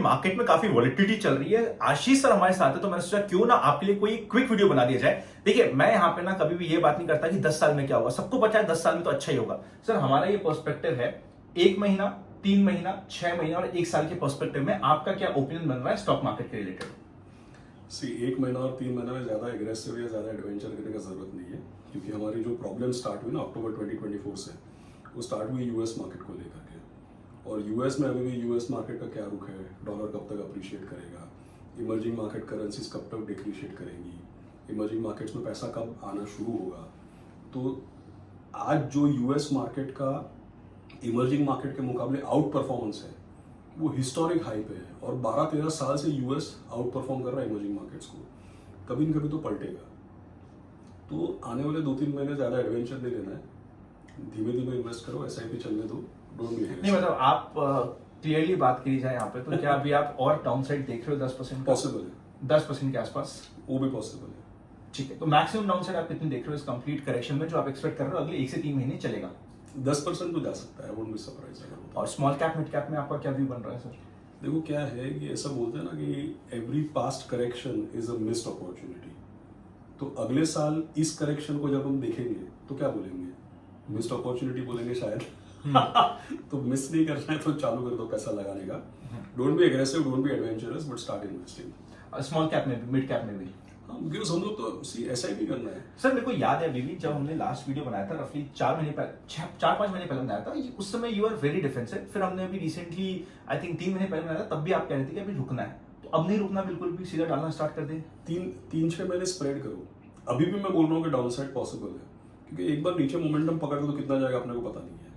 Market में काफी volatility चल रही है। आशीष सर हमारे साथ है, तो मैंने सोचा क्यों ना आपके लिए कोई क्विक वीडियो बना दिया जाए। देखिए, मैं यहाँ पे ना कभी भी ये बात नहीं करता कि 10 साल में क्या होगा, सबको पता है 10 साल में तो अच्छा ही होगा। सर हमारा ये पर्सपेक्टिव है 1 महीना, 3 महीना, 6 महीना और 1 साल के पर्सपेक्टिव में आपका क्या ओपिनियन बन रहा है स्टॉक मार्केट के रिलेटेड? सी 1 महीना और 3 महीना में ज़्यादा एग्रेसिव या ज़्यादा एडवेंचर करने का जरूरत नहीं है, क्योंकि हमारी जो प्रॉब्लम स्टार्ट हुई ना अक्टूबर 2024 से, वो स्टार्ट हुई यूएस मार्केट को लेकर के। और यूएस में अभी भी यूएस मार्केट का क्या रुख है, डॉलर कब तक अप्रिशिएट करेगा, इमर्जिंग मार्केट करेंसीज कब तक डिप्रिशिएट करेंगी, इमर्जिंग मार्केट्स में पैसा कब आना शुरू होगा। तो आज जो यूएस मार्केट का इमर्जिंग मार्केट के मुकाबले आउट परफॉर्मेंस है वो हिस्टोरिक हाई पे है, और 12-13 साल से यूएस आउट परफॉर्म कर रहा है इमर्जिंग मार्केट्स को। कभी न कभी तो पलटेगा। तो आने वाले 2-3 महीने ज़्यादा एडवेंचर नहीं लेना है, धीमे धीमे इन्वेस्ट करो, एसआईपी चलने दो, डोंट बी नहीं मतलब आप क्लियरली बात करी जाए यहाँ पे, तो क्या अभी आप और डाउन साइड देख रहे हो 10%? पॉसिबल है 10% के आसपास वो भी पॉसिबल है। ठीक है, तो मैक्सिमम डाउन साइड आप कितनी देख रहे हो इस कंप्लीट करेक्शन में, जो आप एक्सपेक्ट कर रहे हो अगले 1 से 3 महीने चलेगा? 10% तो जा सकता है, वोंट बी सरप्राइज अगर होता है। और स्मॉल कैप मिड कैप में आपका क्या व्यू बन रहा है सर? देखो क्या है कि ऐसा बोलते हैं ना कि every past correction is a missed opportunity. तो अगले साल इस करेक्शन को जब हम देखेंगे तो क्या बोलेंगे? मिस्ड अपॉर्चुनिटी बोलेंगे शायद। तो मिस नहीं करना है तो चालू कर दो पैसा लगाने का। Don't be aggressive, don't be adventurous, but start investing. Small cap में भी, मिड कैप में भी? हाँ, बिकॉज हम लोग तो सी एसआईपी करना है। सर मेरे को याद है अभी भी, जब हमने लास्ट वीडियो बनाया था रफली 4 महीने पहले, 4-5 महीने पहले बनाया था, उस समय यू आर वेरी डिफेंसिव। फिर हमने अभी रिसेंटली आई थिंक 3 महीने पहले बनाया था, तब भी आप कह रहे थे कि अभी रुकना है। तो अब नहीं रुकना बिल्कुल भी, सीधा डालना स्टार्ट कर दे? 3-6 महीने स्प्रेड करो। अभी भी मैं बोल रहा हूँ कि डाउन साइड पॉसिबल है, क्योंकि एक बार नीचे मोमेंटम पकड़ के तो कितना जाएगा अपने को पता नहीं है।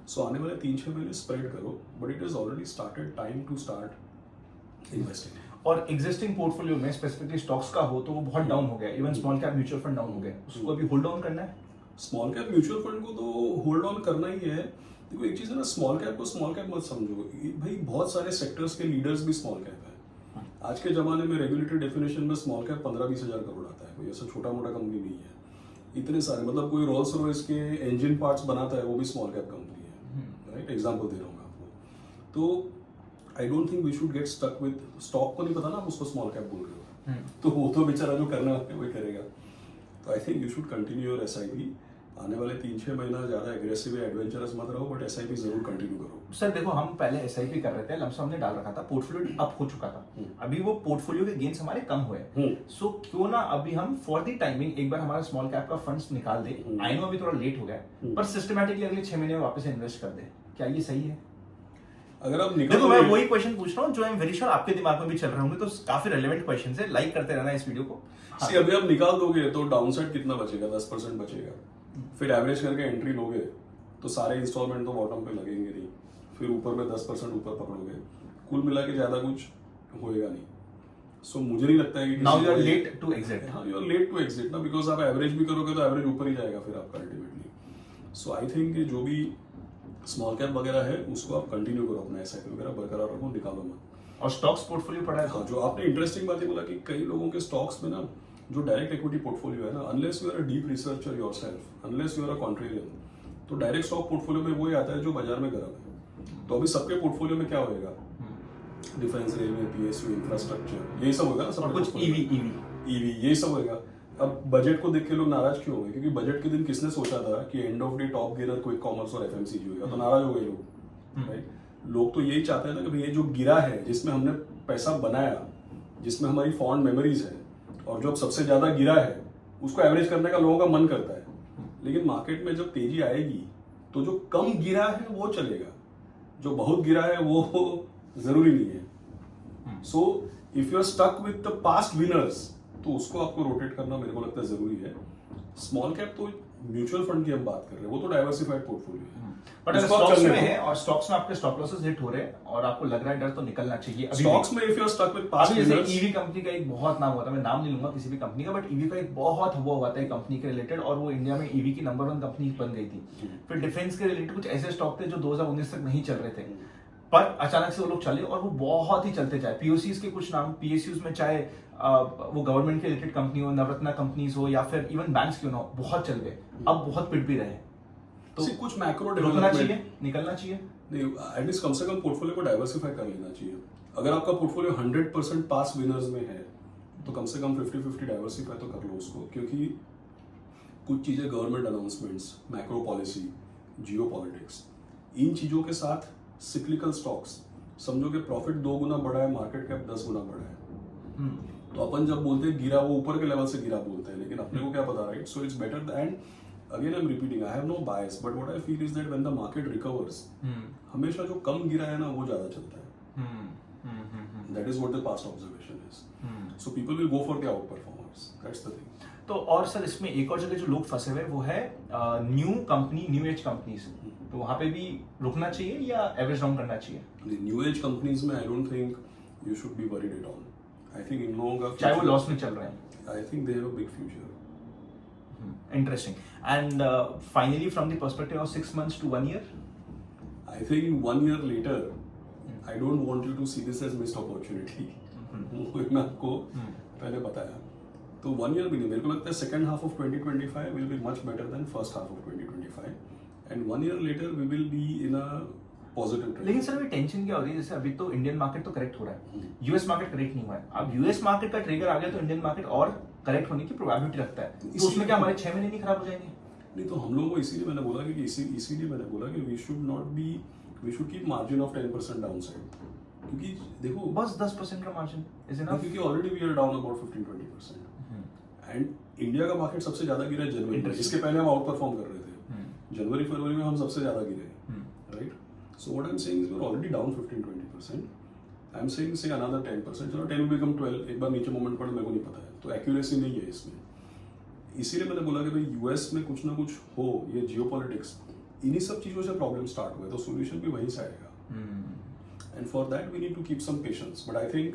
सो आने वाले 3-6 महीने स्प्रेड करो, but it is already started, time to start investing. और एग्जिस्टिंग पोर्टफोलियो में स्पेसिफिकली स्टॉक्स का हो तो वो बहुत डाउन हो गया, even small cap mutual fund down हो गया, उसको अभी होल्ड ऑन करना है? स्मॉल कैप म्यूचुअल फंड को तो होल्ड ऑन करना ही है। देखो एक चीज है ना, स्मॉल कैप को स्मॉल कैप मत समझो भाई, बहुत सारे सेक्टर्स के लीडर्स भी स्मॉल कैप है। आज के जमाने में रेगुलेटरी डेफिनेशन में स्मॉल कैप 15-20 हजार करोड़ आता है, कोई ऐसा छोटा मोटा कंपनी नहीं है। इतने सारे, मतलब कोई रोल्स रॉयस के इंजन पार्ट्स बनाता है वो भी स्मॉल कैप कंपनी है, राइट? एग्जाम्पल दे रहा हूँ मैं आपको। तो I don't think we should get stuck with stock को नहीं पता ना आप उसको स्मॉल कैप बोल रहे हो, तो वो तो बेचारा जो करना है वही करेगा। तो I think you should continue your SIP. आने वाले 3-6 महीना ज्यादा एग्रेसिव या एडवेंचरस मत रहो, बट एसआईपी जरूर कंटिन्यू करो। सर देखो, हम पहले एसआईपी कर रहे थे, लमसम हमने डाल रखा था, पोर्टफोलियो अप हो चुका था, अभी वो पोर्टफोलियो के गेन्स हमारे कम हुए। सो क्यों ना अभी हम फॉर द टाइमिंग एक बार हमारा स्मॉल कैप का फंड्स निकाल दे। आई नो अभी थोड़ा लेट हो गया, पर सिस्टमैटिकली अगले 6 महीने में वापस इन्वेस्ट कर दे। क्या ये सही है? अगर आप निकल, देखो मैं वही क्वेश्चन पूछ रहा हूँ जो आई एम वेरी श्योर आपके दिमाग में भी चल रहे होंगे, तो काफी रेलेवेंट क्वेश्चन है, लाइक करते रहना इस वीडियो को। हाँ। अभी आप निकाल दोगे तो डाउन साइड कितना बचेगा? 10% बचेगा। फिर एवरेज करके एंट्री लोगे तो सारे इंस्टॉलमेंट तो बॉटम पे लगेंगे नहीं, फिर ऊपर में 10% ऊपर पकड़ोगे, कुल मिला के ज्यादा कुछ होएगा नहीं। सो मुझे नहीं लगता है कि now you are late to exit. हाँ, you are late to exit ना, बिकॉज आप एवरेज भी करोगे तो एवरेज ऊपर ही जाएगा फिर आपका अल्टीमेटली। सो आई थिंक जो भी स्मॉल कैप वगैरह है उसको आप कंटिन्यू करो, अपना एसआईपी वगैरह बरकरार रखो, निकालो मत। और स्टॉक्स पोर्टफोलियो पड़ा है? हाँ, जो आपने इंटरेस्टिंग बात ये बोला कि कई लोगों के स्टॉक्स में ना जो डायरेक्ट इक्विटी पोर्टफोलियो है ना, unless you are a deep researcher yourself, unless you are a contrarian, तो डायरेक्ट स्टॉक पोर्टफोलियो में वही आता है जो बाजार में गर्म है। तो अभी सबके पोर्टफोलियो में क्या होएगा? डिफेंस, रेलवे, पीएसयू, इंफ्रास्ट्रक्चर, यही सब होगा ना। सब कुछ ईवी यही सब होएगा। अब बजट को देख के लोग नाराज क्यों हुए? क्योंकि बजट के दिन किसने सोचा था कि end of day top gainer quick commerce और एफएमसीजी होगा, तो नाराज हो गए लोग, राइट? लोग तो यही चाहते हैं ना कि भाई ये जो गिरा है, जिसमें हमने पैसा बनाया, जिसमें हमारी फॉन्ड मेमोरीज है, और जो अब सबसे ज्यादा गिरा है उसको एवरेज करने का लोगों का मन करता है। लेकिन मार्केट में जब तेजी आएगी तो जो कम गिरा है वो चलेगा, जो बहुत गिरा है वो जरूरी नहीं है। So if you are stuck with the past winners तो उसको आपको रोटेट करना मेरे को लगता है जरूरी है। स्मॉल कैप तो म्यूचुअल फंड की हम बात कर रहे हैं, वो तो डाइवर्सिफाइड पोर्टफोलियो है। बट अगर स्टॉक्स में है और स्टॉक्स में आपके स्टॉप लॉसेस हिट हो रहे हैं और आपको लग रहा है डर, तो निकलना चाहिए अभी। स्टॉक्स में if you are stuck with past जैसे विनर्स, ईवी कंपनी का एक बहुत नाम हुआ था, मैं नाम नहीं लूंगा किसी भी कंपनी का, बट ईवी का एक बहुत हुआ था एक कंपनी के रिलेटेड, और वो इंडिया में ईवी की नंबर 1 कंपनी बन गई थी। फिर डिफेंस के रिलेटेड कुछ ऐसे स्टॉक थे जो 2019 तक नहीं चल रहे थे, पर अचानक से वो लोग चले और वो बहुत ही चलते जाए। पीओसीज के कुछ नाम, पीएसयूज में चाहे वो गवर्नमेंट के रिलेटेड कंपनी हो, नवरत्ना कंपनीज हो, या फिर इवन बैंक्स क्यों ना हो, बहुत चल गए, अब बहुत पिट भी रहे। तो कुछ मैक्रो रुकना चाहिए, निकलना चाहिए? नहीं, एटलीस्ट कम से कम पोर्टफोलियो को डाइवर्सिफाई कर लेना चाहिए। अगर आपका पोर्टफोलियो 100% पास विनर्स में है तो कम से कम 50-50 डाइवर्सिफाई तो कर लो उसको, क्योंकि कुछ चीज़ें government announcements, macro policy, geopolitics, इन चीज़ों के साथ सिक्लिकल स्टॉक्स, समझो कि प्रॉफिट 2 गुना बढ़ा है, मार्केट कैप 10 गुना बढ़ा है, तो अपन जब बोलते हैं गिरा, वो ऊपर के लेवल से गिरा बोलते हैं, लेकिन अपने को क्या पता, right? So it's better and again I am repeating, I have no bias, but what I feel is that when the market recovers, हमेशा जो कम गिरा है ना वो ज्यादा चलता है. That is what the past observation is. So people will go for the out performers, that's the thing. तो और सर इसमें एक और जगह जो लोग फंसे हुए वो है new company, new age companies, तो वहां पे भी रुकना चाहिए या एवरेज डाउन करना चाहिए? न्यू एज कंपनीज में आई don't think you should be worried at all. I think in लोगों का चाहे वो लॉस में चल रहे हैं, I think they have a big future. Interesting. And finally, from the perspective of 6 months to 1 year? I think 1 year later, I don't want you to see this as missed opportunity. मैं आपको पहले बताया, तो 1 year भी नहीं, मेरे को लगता है second half of 2025 will be much better than first half of 2025, and 1 year later we will be in a positive trend. लेकिन सर अभी टेंशन क्या हो रही है, जैसे अभी तो इंडियन मार्केट तो करेक्ट हो रहा है, यूएस मार्केट करेक्ट नहीं हुआ है, अब यूएस मार्केट का ट्रिगर आ गया तो इंडियन मार्केट और करेक्ट होने की प्रोबेबिलिटी रखता है, तो उसमें क्या हमारे 6 महीने नहीं खराब हो जाएंगे? नहीं, तो हम लोगों को इसीलिए मैंने बोला कि इसीलिए मैंने बोला कि we should keep margin of 10% down side, क्योंकि देखो बस 10% का मार्जिन इज इनफ, क्योंकि already we are down about 15-20%, and India का मार्केट सबसे ज्यादा गिरा है जनवरी में, इसके पहले हम आउट परफॉर्म कर रहे थे, जनवरी फरवरी में हम सबसे ज्यादा गिरे, right? So what I'm saying is we're already down 15-20%. I'm saying say another 10%. चलो 10 will become 12. एक बार नीचे मोमेंट पड़े, मेरे को नहीं पता है, तो एक्यूरेसी नहीं है इसमें. इसीलिए मैंने बोला कि भाई यूएस में कुछ ना कुछ हो, ये जियोपॉलिटिक्स, इन्हीं सब चीजों से प्रॉब्लम स्टार्ट हुए, तो सोल्यूशन भी वहीं से आएगा. And for that we need to keep some patience, but I think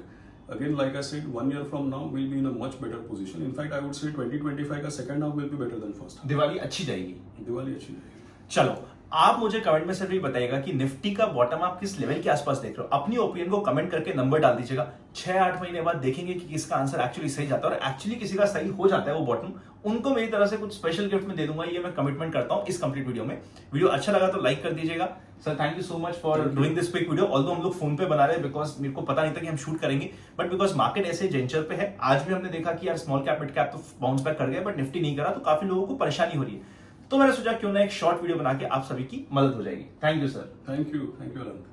again like I said 1 year from now we'll be in a much better position. In fact I would say 2025 का second half will be better than first half. Diwali अच्छी जाएगी. दिवाली अच्छी जाएगी. चलो, आप मुझे comment में सिर्फ ये बताइएगा कि निफ्टी का बॉटम आप किस लेवल के आसपास देख रहे हो, अपनी ओपिनियन को कमेंट करके नंबर डाल दीजिएगा. 6-8 महीने बाद देखेंगे कि किसका आंसर एक्चुअली सही जाता है, और एक्चुअली किसी का सही हो जाता है वो बॉटम, उनको मेरी तरह से कुछ स्पेशल गिफ्ट में दे दूंगा, ये मैं कमिटमेंट करता हूं इस कंप्लीट वीडियो में. वीडियो अच्छा लगा तो लाइक कर दीजिएगा. Sir thank you so much for doing this quick video. Although हम लोग फोन पे बना रहे हैं बिकॉज मेरे को पता नहीं था कि हम शूट करेंगे, बट बिकॉज मार्केट ऐसे जेंचर पे है, आज भी हमने देखा कि यार स्मॉल कैप मिड कैप तो बाउंस बैक कर गए, बट निफ्टी नहीं करा, तो काफी लोगों को परेशानी हो रही है. तो मैंने सोचा क्यों ना एक शॉर्ट वीडियो बना के आप सभी की मदद हो जाएगी. Thank you sir. Thank you Anant.